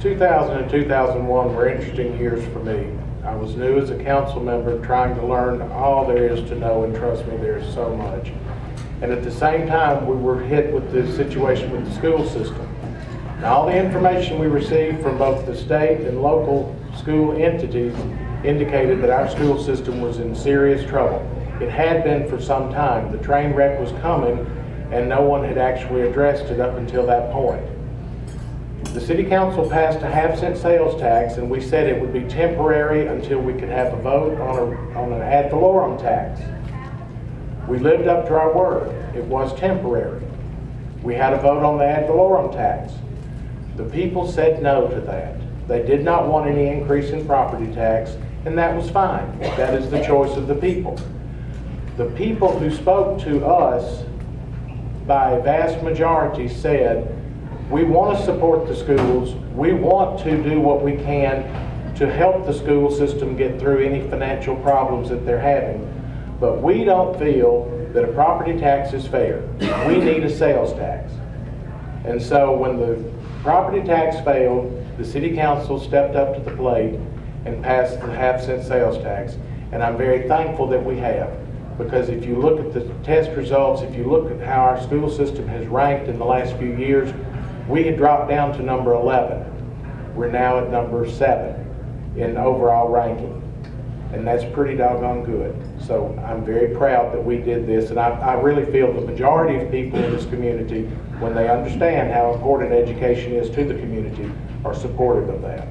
2000 and 2001 were interesting years for me. I was new as a council member, trying to learn all there is to know, and trust me, there's so much. And at the same time, we were hit with the situation with the school system. Now, all the information we received from both the state and local school entities indicated that our school system was in serious trouble. It had been for some time. The train wreck was coming, and no one had actually addressed it up until that point. The City Council passed a half-cent sales tax, and we said it would be temporary until we could have a vote on an ad valorem tax. We lived up to our word. It was temporary. We had a vote on the ad valorem tax. The people said no to that. They did not want any increase in property tax, and that was fine. That is the choice of the people. The people who spoke to us by a vast majority said, we want to support the schools. We want to do what we can to help the school system get through any financial problems that they're having. But we don't feel that a property tax is fair. We need a sales tax. And so when the property tax failed, the City Council stepped up to the plate and passed the half-cent sales tax. And I'm very thankful that we have. Because if you look at the test results, if you look at how our school system has ranked in the last few years, we had dropped down to number 11. We're now at number 7 in overall ranking. And that's pretty doggone good. So I'm very proud that we did this, and I really feel the majority of people in this community, when they understand how important education is to the community, are supportive of that.